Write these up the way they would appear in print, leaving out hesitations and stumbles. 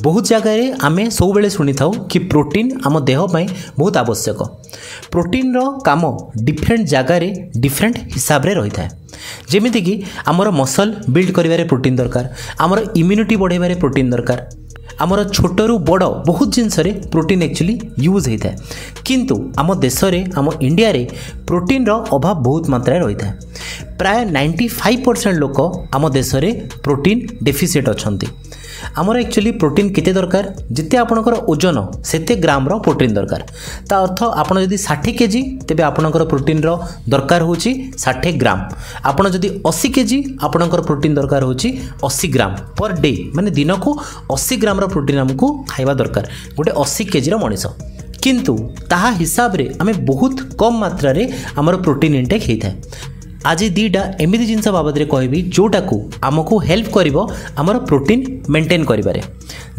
बहुत जगह आम सब बेले शुणी था कि प्रोटीन आम देह ପାଇଁ बहुत आवश्यक। प्रोटीन रो काम डिफरेंट जगार डिफरेंट हिसाब रे रही है। जेमिति कि आमर मसल बिल्ड करिवारे प्रोटीन दरकार, आमर इम्यूनिटी बढ़ाइबारे प्रोटीन दरकार, आमर छोटरू बड़ बहुत जिनस प्रोटीन एक्चुअली यूज होता है। किंतु आम देश रे आम इंडिया रे प्रोटीन रो अभाव बहुत मात्रा रही है। प्राय 95% लोक आम देश रे प्रोटीन डेफिसिट अछंती। आमर एक्चुअली प्रोटीन केते दरकार, जिते आपणकर ओजन सेते ग्राम रो प्रोटीन दरकार। ता अर्थ आपण जदि 60 केजी तेबे आपणकर प्रोटीन रो दरकार होची 60 ग्राम। आपण जदि 80 केजी आपणकर प्रोटीन दरकार होची 80 ग्राम पर डे, माने दिन को 80 ग्राम रो प्रोटीन हमको खाइबा दरकार गोटे 80 केजी रो मनीष। किंतु ताहा हिसाब रे आमे बहुत कम मात्रा रे हमर प्रोटीन इंटेक हेता है। आज दीटा एमती जिनस बाबद कहबी जोटा को आमको हेल्प करिवो हमर प्रोटीन मेंटेन करिबारे।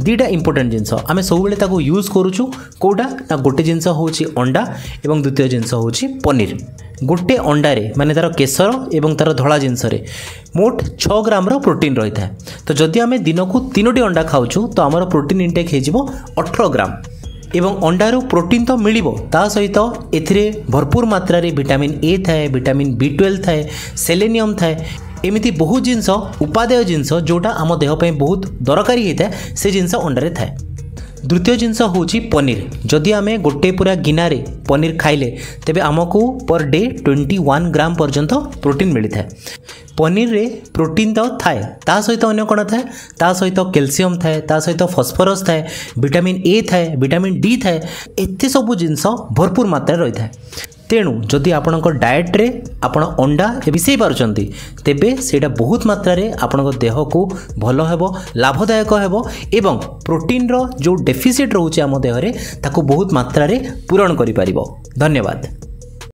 दीटा इंपोर्टेंट जिनस आमे सब बेले ताको यूज करूछु। कोडा ना गोटे जिनस होची अंडा एवं द्वितीय जिनस होची पनीर। गोटे अंडारे माने तार केसर एवं तार धला जिनस रे मोट 6 ग्राम रो प्रोटीन रही है। तो जदि आमे दिन को 3टी अंडा खाऊछु तो हमर प्रोटीन इंटेक हेजिवो 18 ग्राम। एवं अंडारू प्रोटीन तो मिलिबो, ता सहित एथिरे भरपूर मात्रा रे विटामिन ए थाए, विटामिन B12 थाए, सेलेनियम थाए, एमिति बहुत जिनस उपादेय जिनस जोटा आम देह पे बहुत दरकारी होता है से जिनस अंडारे थाए। द्वितीय जिनस होची पनीर। जदि आमे गोटे पूरा गिनारे पनीर खाइले तेबे आमको पर डे 21 ग्राम पर्यंत प्रोटीन मिलता है। पनीर रे प्रोटीन तो थाए, ता सहित अन्य कौन थाए, ता सहित कैल्शियम थाए, ता सहित फॉस्फोरस थाए, विटामिन ए थाए, विटामिन डी थाए, एते सब जिनस भरपूर मात्रा रही है। तेणु जदि आपणक डाएट रे आपण अंडा मिसई पारुचंती तेबे सेटा बहुत मात्रा रे आपणक देह को भलो हेबो, लाभदायक हेबो एवं प्रोटीन रो जो डेफिसिट रहउची आम देह रे ताको बहुत मात्रा रे पूरण करि परिबो। धन्यवाद।